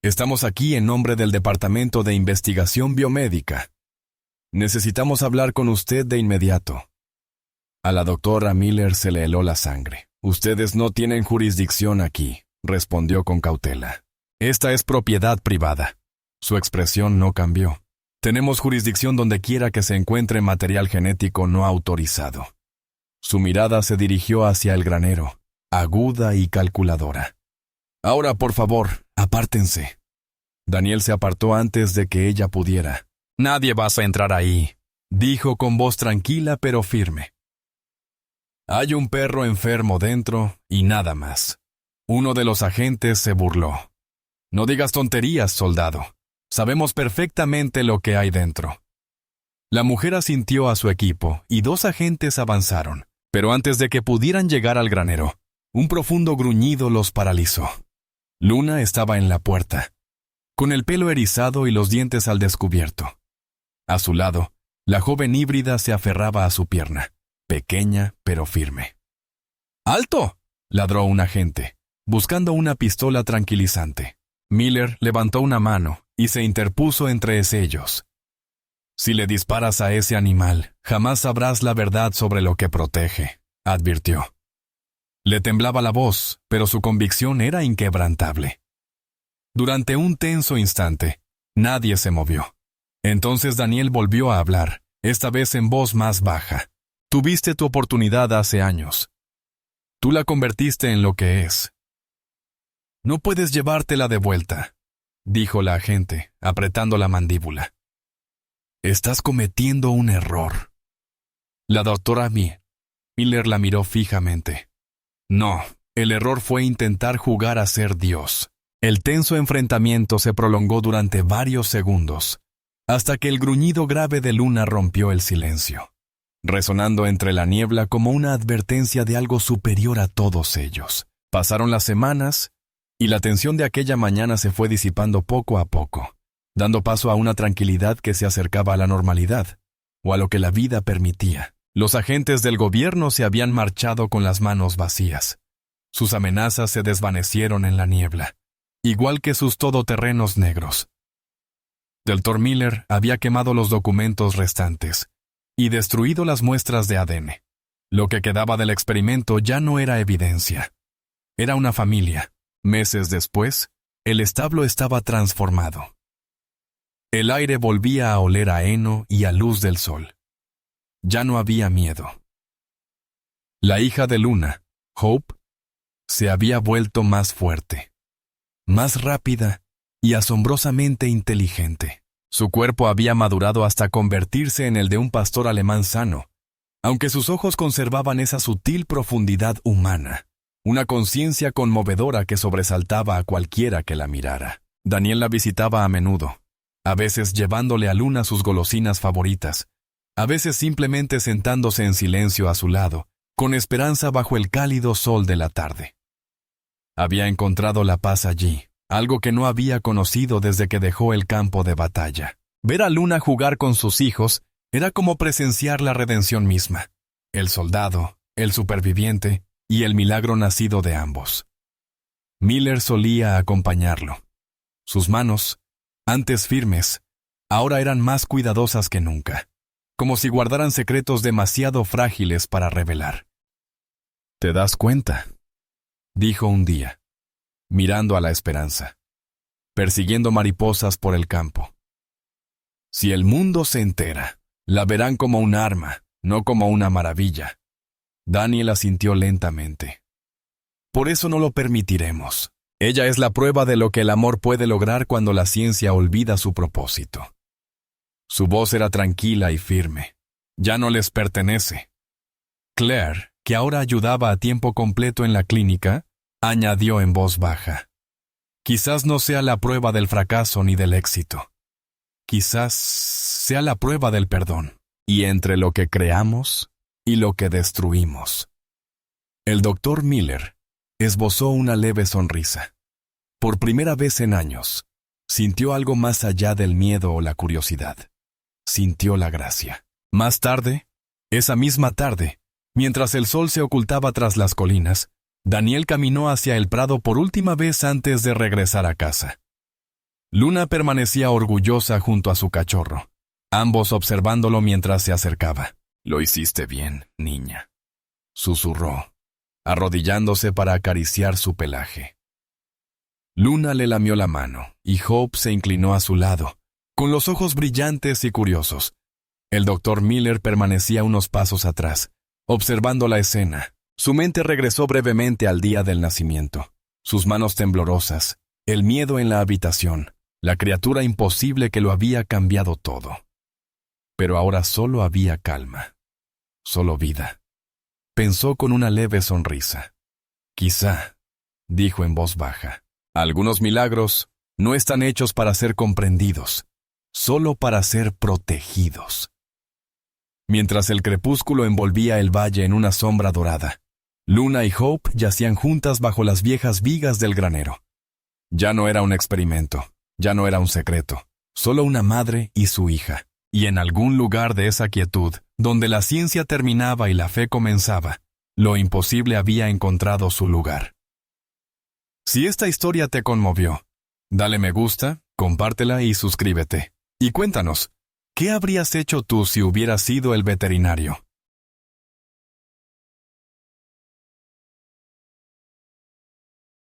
«Estamos aquí en nombre del Departamento de Investigación Biomédica. Necesitamos hablar con usted de inmediato». A la doctora Miller se le heló la sangre. «Ustedes no tienen jurisdicción aquí», respondió con cautela. «Esta es propiedad privada». Su expresión no cambió. «Tenemos jurisdicción donde quiera que se encuentre material genético no autorizado». Su mirada se dirigió hacia el granero, aguda y calculadora. «Ahora, por favor, apártense». Daniel se apartó antes de que ella pudiera. «Nadie vas a entrar ahí», dijo con voz tranquila pero firme. «Hay un perro enfermo dentro y nada más». Uno de los agentes se burló. «No digas tonterías, soldado. Sabemos perfectamente lo que hay dentro». La mujer asintió a su equipo y 2 agentes avanzaron, pero antes de que pudieran llegar al granero, un profundo gruñido los paralizó. Luna estaba en la puerta, con el pelo erizado y los dientes al descubierto. A su lado, la joven híbrida se aferraba a su pierna, pequeña pero firme. «¡Alto!», ladró un agente, buscando una pistola tranquilizante. Miller levantó una mano y se interpuso entre ellos. «Si le disparas a ese animal, jamás sabrás la verdad sobre lo que protege», advirtió. Le temblaba la voz, pero su convicción era inquebrantable. Durante un tenso instante, nadie se movió. Entonces Daniel volvió a hablar, esta vez en voz más baja. «Tuviste tu oportunidad hace años. Tú la convertiste en lo que es. No puedes llevártela de vuelta», dijo la agente, apretando la mandíbula. «Estás cometiendo un error». La doctora Miller la miró fijamente. «No, el error fue intentar jugar a ser Dios». El tenso enfrentamiento se prolongó durante varios segundos, hasta que el gruñido grave de Luna rompió el silencio, resonando entre la niebla como una advertencia de algo superior a todos ellos. Pasaron las semanas, y la tensión de aquella mañana se fue disipando poco a poco, dando paso a una tranquilidad que se acercaba a la normalidad, o a lo que la vida permitía. Los agentes del gobierno se habían marchado con las manos vacías. Sus amenazas se desvanecieron en la niebla, igual que sus todoterrenos negros. Dr. Miller había quemado los documentos restantes y destruido las muestras de ADN. Lo que quedaba del experimento ya no era evidencia. Era una familia. Meses después, el establo estaba transformado. El aire volvía a oler a heno y a luz del sol. Ya no había miedo. La hija de Luna, Hope, se había vuelto más fuerte, más rápida y asombrosamente inteligente. Su cuerpo había madurado hasta convertirse en el de un pastor alemán sano, aunque sus ojos conservaban esa sutil profundidad humana, una conciencia conmovedora que sobresaltaba a cualquiera que la mirara. Daniel la visitaba a menudo, a veces llevándole a Luna sus golosinas favoritas, a veces simplemente sentándose en silencio a su lado, con esperanza bajo el cálido sol de la tarde. Había encontrado la paz allí, algo que no había conocido desde que dejó el campo de batalla. Ver a Luna jugar con sus hijos era como presenciar la redención misma, el soldado, el superviviente y el milagro nacido de ambos. Miller solía acompañarlo. Sus manos, antes firmes, ahora eran más cuidadosas que nunca. como si guardaran secretos demasiado frágiles para revelar. ¿Te das cuenta?, dijo un día, mirando a la esperanza, persiguiendo mariposas por el campo. Si el mundo se entera, la verán como un arma, no como una maravilla. Daniel asintió lentamente. Por eso no lo permitiremos. Ella es la prueba de lo que el amor puede lograr cuando la ciencia olvida su propósito. Su voz era tranquila y firme. Ya no les pertenece. Claire, que ahora ayudaba a tiempo completo en la clínica, añadió en voz baja. Quizás no sea la prueba del fracaso ni del éxito. Quizás sea la prueba del perdón, y entre lo que creamos y lo que destruimos. El doctor Miller esbozó una leve sonrisa. Por primera vez en años, sintió algo más allá del miedo o la curiosidad. Sintió la gracia. Más tarde, esa misma tarde, mientras el sol se ocultaba tras las colinas, Daniel caminó hacia el prado por última vez antes de regresar a casa. Luna permanecía orgullosa junto a su cachorro, ambos observándolo mientras se acercaba. «Lo hiciste bien, niña», susurró, arrodillándose para acariciar su pelaje. Luna le lamió la mano, y Hope se inclinó a su lado, con los ojos brillantes y curiosos. El doctor Miller permanecía unos pasos atrás, observando la escena. Su mente regresó brevemente al día del nacimiento. Sus manos temblorosas, el miedo en la habitación, la criatura imposible que lo había cambiado todo. Pero ahora solo había calma, solo vida. Pensó con una leve sonrisa. Quizá, dijo en voz baja, algunos milagros no están hechos para ser comprendidos, solo para ser protegidos. Mientras el crepúsculo envolvía el valle en una sombra dorada, Luna y Hope yacían juntas bajo las viejas vigas del granero. Ya no era un experimento, ya no era un secreto, solo una madre y su hija. Y en algún lugar de esa quietud, donde la ciencia terminaba y la fe comenzaba, lo imposible había encontrado su lugar. Si esta historia te conmovió, dale me gusta, compártela y suscríbete. Y cuéntanos, ¿qué habrías hecho tú si hubieras sido el veterinario?